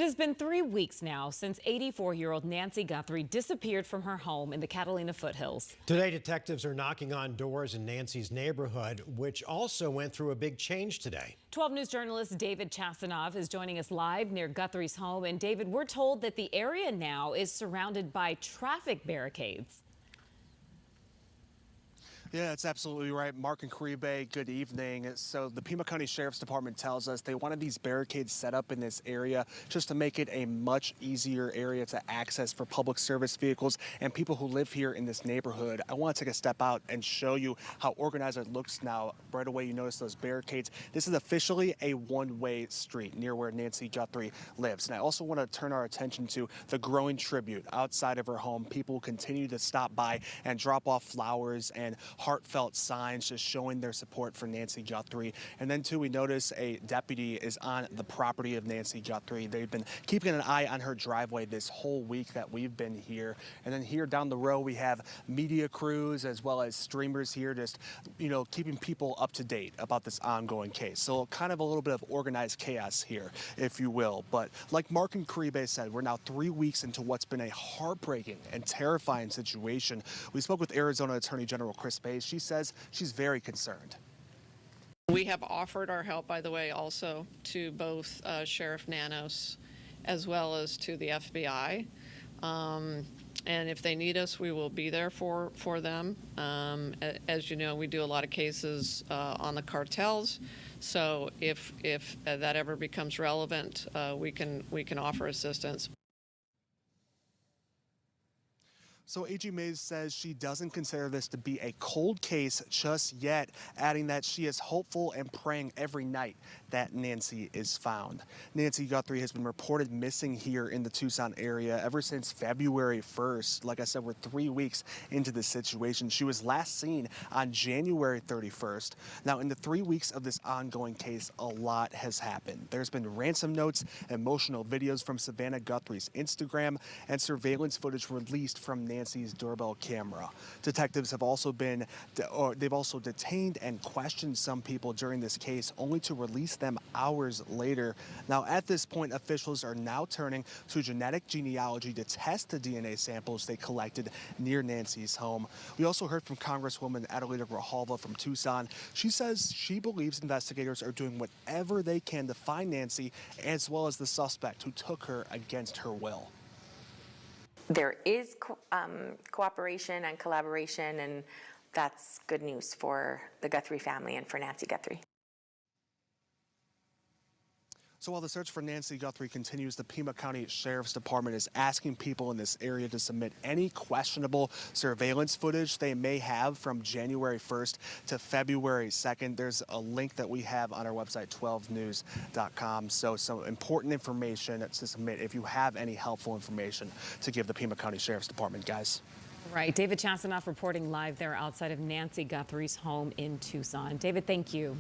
It has been 3 weeks now since 84-year-old Nancy Guthrie disappeared from her home in the Catalina foothills. Today, detectives are knocking on doors in Nancy's neighborhood, which also went through a big change today. 12 News journalist David Chasanov is joining us live near Guthrie's home. And David, we're told that the area now is surrounded by traffic barricades. Yeah, that's absolutely right. Mark and Caribe, good evening. So the Pima County Sheriff's Department tells us they wanted these barricades set up in this area just to make it a much easier area to access for public service vehicles and people who live here in this neighborhood. I want to take a step out and show you how organized it looks now. Right away, you notice those barricades. This is officially a one-way street near where Nancy Guthrie lives. And I also want to turn our attention to the growing tribute outside of her home. People continue to stop by and drop off flowers and heartfelt signs just showing their support for Nancy Guthrie. And then, too, we notice a deputy is on the property of Nancy Guthrie. They've been keeping an eye on her driveway this whole week that we've been here. And then here down the row, we have media crews as well as streamers here just, keeping people up to date about this ongoing case. So kind of a little bit of organized chaos here, if you will. But like Mark and Caribe said, we're now 3 weeks into what's been a heartbreaking and terrifying situation. We spoke with Arizona Attorney General Chris Bays. She says she's very concerned. We have offered our help, by the way, also to both Sheriff Nanos as well as to the FBI. And if they need us, we will be there for them. As you know, we do a lot of cases on the cartels. So if that ever becomes relevant, we can offer assistance. So AG Mays says she doesn't consider this to be a cold case just yet, adding that she is hopeful and praying every night that Nancy is found. Nancy Guthrie has been reported missing here in the Tucson area ever since February 1st. Like I said, we're 3 weeks into this situation. She was last seen on January 31st. Now, in the 3 weeks of this ongoing case, a lot has happened. There's been ransom notes, emotional videos from Savannah Guthrie's Instagram, and surveillance footage released from Nancy's doorbell camera. Detectives have also detained and questioned some people during this case, only to release them hours later. Now, at this point, officials are now turning to genetic genealogy to test the DNA samples they collected near Nancy's home. We also heard from Congresswoman Adelita Grijalva from Tucson. She says she believes investigators are doing whatever they can to find Nancy, as well as the suspect who took her against her will. There is cooperation and collaboration, and that's good news for the Guthrie family and for Nancy Guthrie. So while the search for Nancy Guthrie continues, the Pima County Sheriff's Department is asking people in this area to submit any questionable surveillance footage they may have from January 1st to February 2nd. There's a link that we have on our website, 12news.com. So some important information to submit if you have any helpful information to give the Pima County Sheriff's Department, guys. Right. David Chasanov reporting live there outside of Nancy Guthrie's home in Tucson. David, thank you.